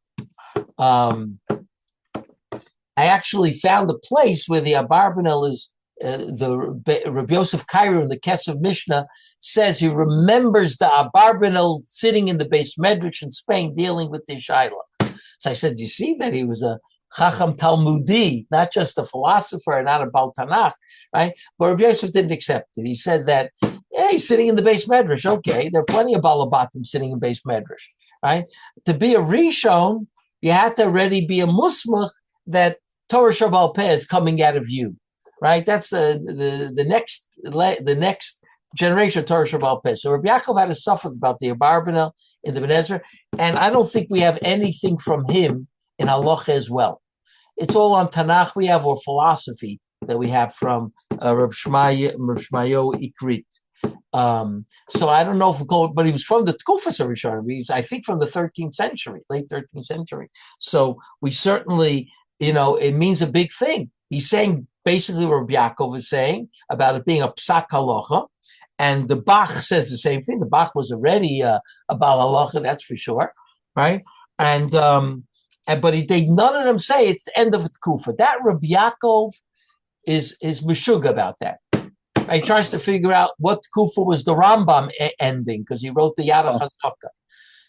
I actually found a place where the Abarbanel is the Rabbi Yosef Cairo in the Kesef Mishnah says he remembers the Abarbanel sitting in the Beis Medrash in Spain dealing with the Shaila. So I said, do you see that he was a Chacham Talmudi, not just a philosopher and not a Baal Tanach, right? But Rabbi Yosef didn't accept it. He said that, yeah, he's sitting in the Beis Medrash. Okay, there are plenty of Balabatim sitting in Beis Medrash, right? To be a Rishon, you had to already be a Musmach that Torah Shabbal Peh is coming out of you, right? That's the next generation of Torah Shabbal Peh. So Reb Yaakov had to suffer about the Abarbanel in the Ben Ezra, and I don't think we have anything from him in Halacha as well. It's all on Tanach we have, or philosophy that we have from Reb Shmayo Ikrit. So I don't know if we call it, but he was from the Tkufas of Rishonim. He's, I think, from the 13th century, late 13th century. So we certainly, it means a big thing. He's saying basically what Reb Yaakov is saying about it being a psak halacha, and the Bach says the same thing. The Bach was already a Baal halacha, that's for sure, right? And but none of them say it's the end of the Tkufa. That Reb Yaakov is Meshuggah about that. He tries to figure out what Tkufa was the Rambam ending, because he wrote the Yad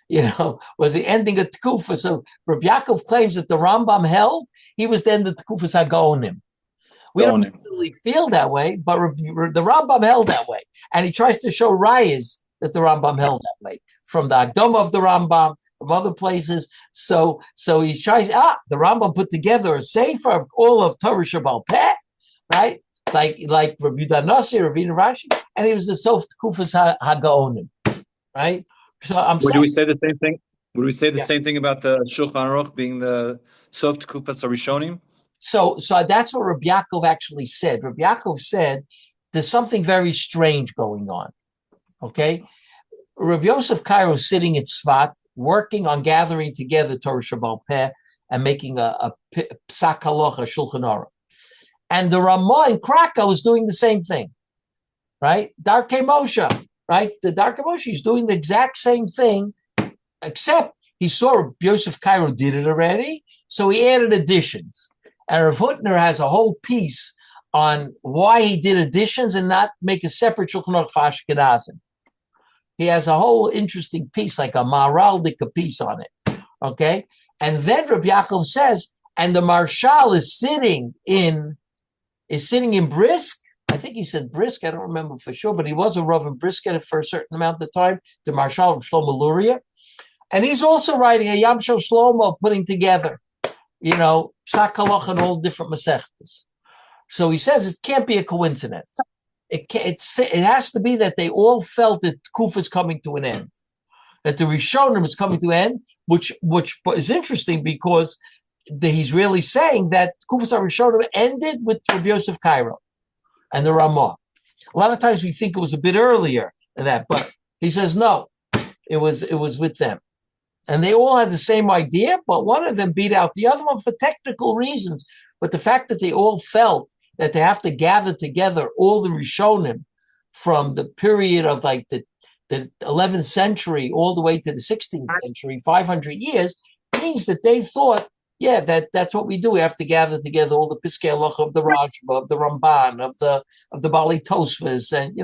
HaChazaka. Was the ending of Tkufa. So Reb Yaakov claims that the Rambam held he was the end of Tkufas HaGaonim. We don't really feel that way, but the Rambam held that way. And he tries to show rayas that the Rambam held that way, from the Agdom of the Rambam, from other places. So he tries, the Rambam put together a sefer of all of Torah Shabbal Peh, right? Like Rabbi Yudah Nasi, Ravina Rashi, and he was the Sof Tkufas HaGaonim, right? So Would we say the same thing? Would we say the same thing about the Shulchan Aruch being the Sof Tkufas HaRishonim? So that's what Reb Yaakov actually said. Reb Yaakov said there's something very strange going on. Okay, Reb Yosef Cairo is sitting at Tzvat, working on gathering together Torah Shabbal Peh and making a psak halacha Shulchan Aruch. And the Ramah in Krakow is doing the same thing, right? Darkei Moshe, right? The Darkei Moshe is doing the exact same thing, except he saw Yosef Cairo did it already, so he added additions. And Rav Hutner has a whole piece on why he did additions and not make a separate Shulchan Aruch for Ashkenazim. He has a whole interesting piece, like a Maharaldik piece on it, okay? And then Reb Yaakov says, and the Marshal is sitting in Brisk. I think he said Brisk. I don't remember for sure, but he was a Rav in Brisk for a certain amount of time. The Marshal of Shlomo Luria, and he's also writing a Yam Shel Shlomo, putting together, Psak Halacha and all different Masechtas. So he says it can't be a coincidence. It has to be that they all felt that Kufa is coming to an end, that the Rishonim is coming to an end, which is interesting because he's really saying that Kufas HaRishonim ended with Rabbi Yosef Cairo and the Ramah. A lot of times we think it was a bit earlier than that, but he says no, it was with them. And they all had the same idea, but one of them beat out the other one for technical reasons. But the fact that they all felt that they have to gather together all the Rishonim from the period of like the 11th century all the way to the 16th century, 500 years, means that they thought, that's what we do. We have to gather together all the Piskei Halacha of the Rashba, of the Ramban, of the Bali Tosfos, and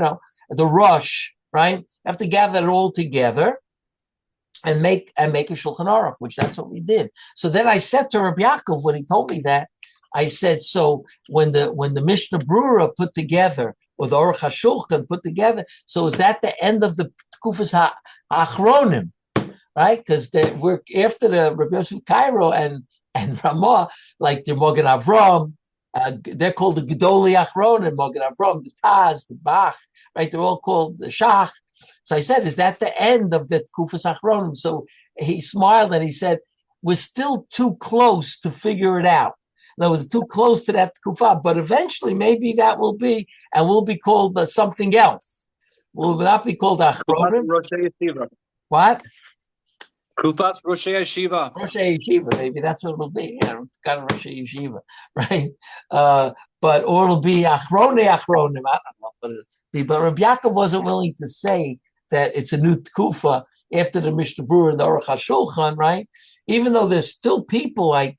the Rosh, right? Have to gather it all together and make a Shulchan Aruch, which that's what we did. So then I said to Reb Yaakov when he told me that, I said, so when the Mishnah Brura put together, or the Aruch HaShulchan put together, so is that the end of the Kufas HaAchronim, right? Because we're after the Rabbi Yosef Cairo and Ramah, like the Mogen Avram, they're called the Gedoli Achronim, Mogen Avram, the Taz, the Bach, right? They're all called the Shach. So I said, is that the end of the Kufas Achronim? So he smiled and he said, we're still too close to figure it out. That was too close to that tkufa. But eventually, maybe that will be, and will be called something else. Will not be called achronim. What? Kufat Rosh Yeshiva. Rosh Yeshiva, maybe that's what it'll be. Kind of Rosh Yeshiva, right? But or it'll be achronim. I don't know, but Reb Yaakov wasn't willing to say that it's a new tkufa after the Mishnah Berurah and the Aruch HaShulchan, right? Even though there's still people like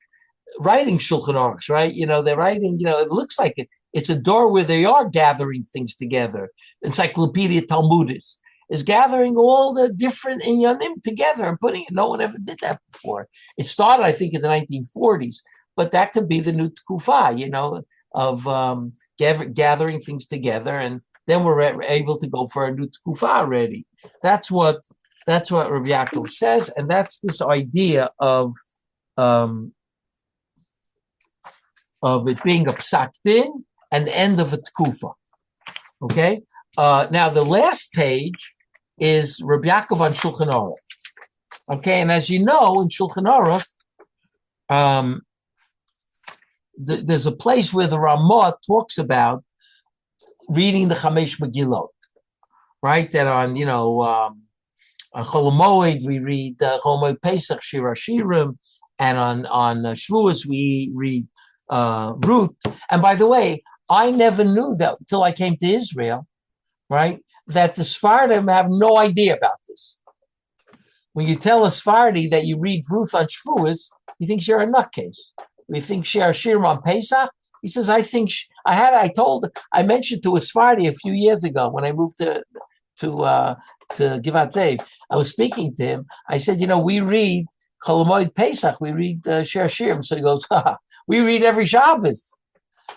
writing Shulchan Aruchs, right? They're writing. It looks like it's a door where they are gathering things together. Encyclopedia Talmudis is gathering all the different inyanim together and putting it. No one ever did that before. It started, I think, in the 1940s, but that could be the new tkufa, of gathering things together, and then we're able to go for a new tkufa already. That's what Reb Yaakov says, and that's this idea of it being a psak din and the end of a tkufa. Okay. Now the last page is Reb Yaakov on Shulchan Aruch. Okay, and as you know, in Shulchan Aruch, there's a place where the Ramah talks about reading the Chamesh Megillot, right? That on Chol HaMoed we read Chol HaMoed Pesach Shir HaShirim, and on Shavuos we read Ruth. And by the way, I never knew that until I came to Israel, right? That the Sephardim have no idea about this. When you tell a Sephardi that you read Ruth on Shavuos, he thinks you're a nutcase. We think Shir HaShirim on Pesach. He says, I mentioned to a Sephardi a few years ago when I moved to Givat Zev. I was speaking to him. I said, we read Chol HaMoed Pesach. We read Shir HaShirim. So he goes, we read every Shabbos.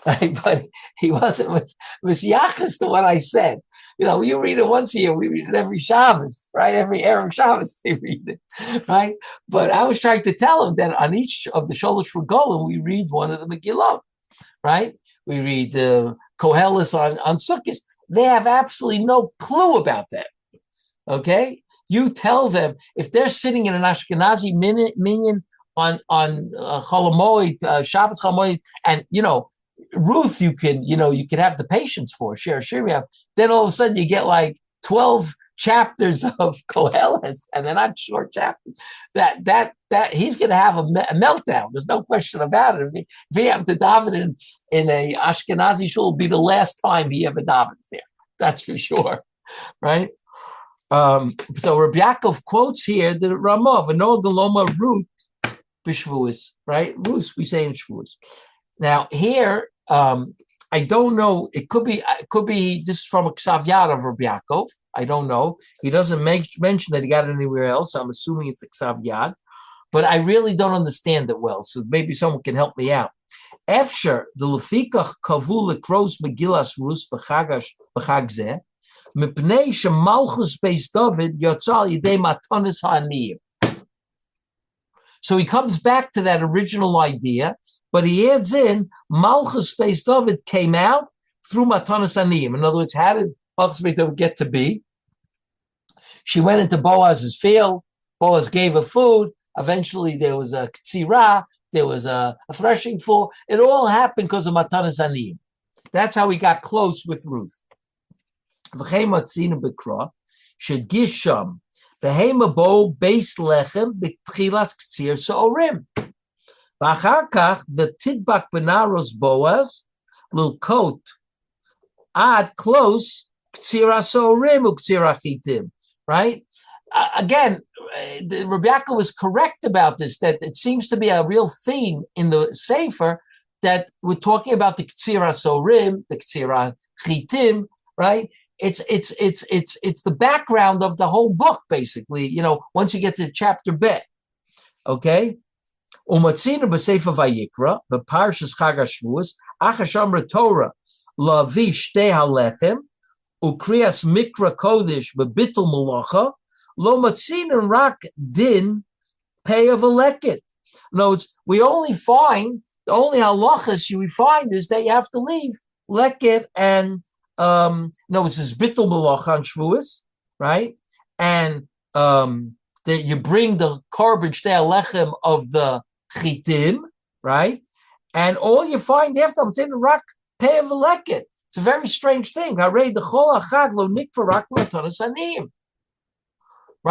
Right? But he wasn't with yachas to what I said. You read it once a year. We read it every Shabbos, right? Every Erev Shabbos they read it, right? But I was trying to tell him that on each of the Sholosh Regalim, we read one of the Megillot, right? We read the Koheles on Sukkot. They have absolutely no clue about that, okay? You tell them, if they're sitting in an Ashkenazi minyan on Chol HaMoed, Shabbos Chol HaMoed, and, Ruth, you can have the patience for Shir HaShirim. Then all of a sudden you get like 12 chapters of Koheles, and they're not short chapters. That he's going to have a meltdown. There's no question about it. If he happens to daven in a Ashkenazi shul, it'll be the last time he ever davens there. That's for sure, right? So Reb Yaakov quotes here the Ramah, "V'no galoma Ruth b'Shvuos," right? Ruth we say in Shavuos. Now here, I don't know. It could be this is from a Ksav Yad of Reb Yaakov. I don't know. He doesn't mention that he got it anywhere else. So I'm assuming it's a Ksav Yad, but I really don't understand it well. So maybe someone can help me out. Efsher the lefikach kavu lekros Megillas Rus b'chag zeh mipnei shemalchus beis David yotzal yidei matanis ha'aniyim. So he comes back to that original idea, but he adds in Malchus Beis David came out through Matanas Aniyim. In other words, how did Malchus Beis David get to be? She went into Boaz's field. Boaz gave her food. Eventually, there was a ktsira. There was a threshing floor. It all happened because of Matanas Aniyim. That's how he got close with Ruth. V'chein matzina b'kra shedgish sham. The Hemabo base lechem b'tchilas ktsir sa'orim. V'achar kach the tidbak benaros Boaz lilkot ad close ktsira sa'orim uktsira chitim. Right? Again, Rabbi Yaakov was correct about this, that it seems to be a real theme in the Sefer that we're talking about the ktsira sa'orim, the ktsira chitim, right? It's the background of the whole book, basically. Once you get to chapter Bet, okay. Umatzina b'Sefer Vayikra b'Parshas Chag HaShavuos achashamra Torah lavi shtei halechem ukriyas mikra kodesh b'bitul malacha lo matzina rak din pei of a leket. In other words, we only find the only halachas we find is that you have to leave leket and no, it's this bittul malacha on Shavuos, right? And that you bring the korban shtei halechem of the chitim, right? And all you find after it's in the rock pay of leket. It's a very strange thing.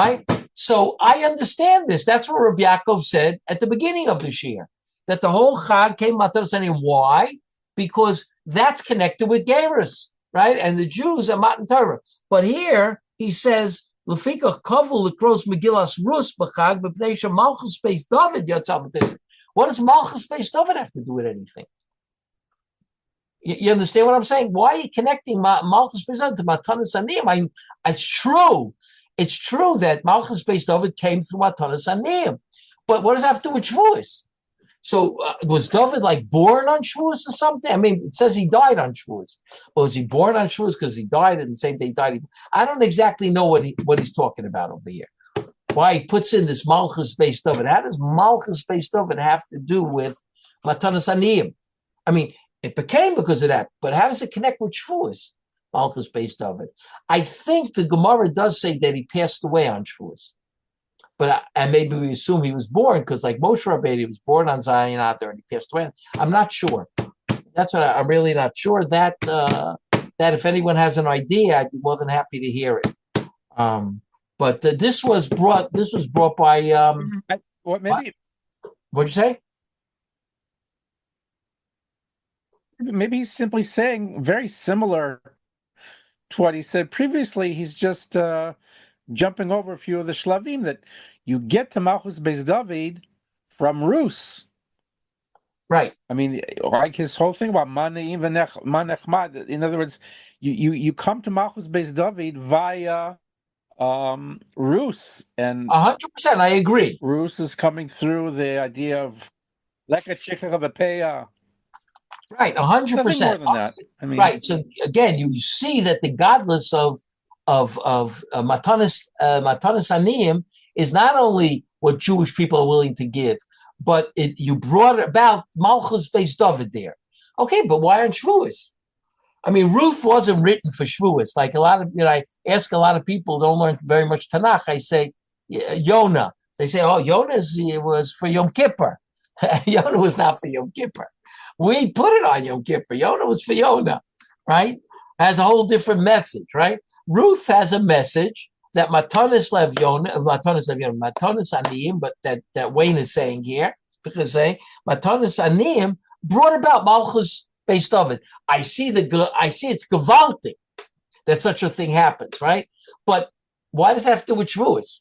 Right? So I understand this. That's what Reb Yaakov said at the beginning of this year, that the whole Chag came Matanos Aniyim. Why? Because that's connected with Gerus, right? And the Jews are Matan Torah. But here he says, Lefikach Kavul Likros Megillas Rus B'Chag B'Pnei Malchus Beis David Yatzam. What does Malchus Beis David have to do with anything? You understand what I'm saying? Why are you connecting Malchus Beis David to Matanos Aniyim? It's true. It's true that Malchus Beis David came through Matanos Aniyim. But what does that have to do with Shavuos? So was David like born on Shavuos or something? I mean, it says he died on Shavuos. But was he born on Shavuos because he died and the same day he died? I don't exactly know what he's talking about over here. Why he puts in this Malchus Beis David. How does Malchus Beis David have to do with Matanos Aniyim? I mean, it became because of that, but how does it connect with Shavuos? Malchus Beis David. I think the Gemara does say that he passed away on Shavuos. But and maybe we assume he was born because, like Moshe Rabbeinu, he was born on Zion out there and he passed away. I'm not sure. That's what I'm really not sure. That if anyone has an idea, I'd be more than happy to hear it. But this was brought by maybe. What'd you say? Maybe he's simply saying very similar to what he said previously. He's just jumping over a few of the shlavim that you get to Malchus Beis David from Rus. Right. I mean, like his whole thing about Maneim Manechmad. In other words, you come to Malchus Beis David via Rus, and 100%. I agree. Rus is coming through the idea of Leka Chikha Bepeya. Right, 100%. Nothing more than that. I mean, right. So again, you see that the godless of Matanos Aniyim is not only what Jewish people are willing to give, but you brought about Malchus Beis David there. Okay, but why aren't Shavuos? I mean, Ruth wasn't written for Shavuos. Like a lot of, I ask a lot of people who don't learn very much Tanach. I say, Yonah. They say, oh, Yonah was for Yom Kippur. Yonah was not for Yom Kippur. We put it on Yom Kippur. Yonah was for Yonah, right? Has a whole different message, right? Ruth has a message that Matanos Aniyim, but that Wayne is saying here, because Matanos Aniyim brought about Malchus Beis David. I see it's gewaltig that such a thing happens, right? But why does that have to do with Shavuos,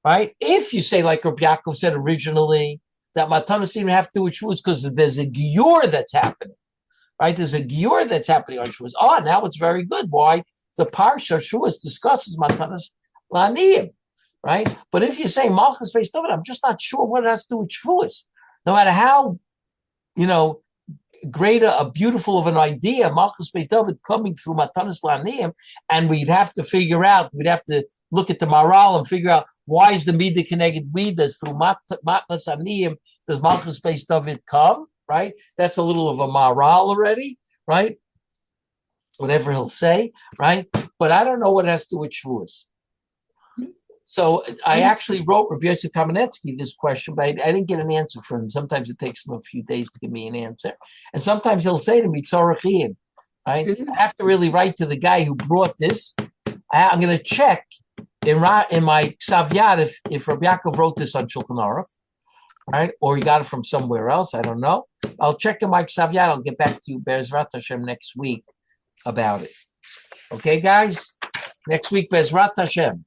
right? If you say, like Reb Yaakov said originally, that Matanos Aniyim have to do with Shavuos because there's a giur that's happening. Right, there's a giur that's happening on Shavuos. Oh, now it's very good. Why? The Parsha Shavuos discusses Matanos Aniyim, right? But if you say Malchus Beis David, I'm just not sure what it has to do with Shavuos. No matter how, great a beautiful of an idea, Malchus Beis David coming through Matanos Aniyim, and we'd have to look at the Maral and figure out why is the Midah Keneged Midah through Matanos Aniyim does Malchus Beis David come? Right? That's a little of a Maral already, right? Whatever he'll say, right? But I don't know what it has to do with Shavuos. So I actually wrote Reb Yaakov Kamenetsky this question, but I didn't get an answer from him. Sometimes it takes him a few days to give me an answer. And sometimes he'll say to me, Tzorachim, right? I have to really write to the guy who brought this. I'm going to check in my Ksav Yad if Reb Yaakov wrote this on Shulchan Aruch, right? Or he got it from somewhere else. I don't know. I'll check in my Ksav Yad. I'll get back to you, Bezrat Hashem, next week about it. Okay, guys? Next week, Bezrat Hashem.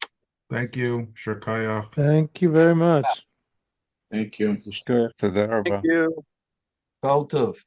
Thank you. Shirkaya. Thank you very much. Thank you. Thank you. Kol Tov.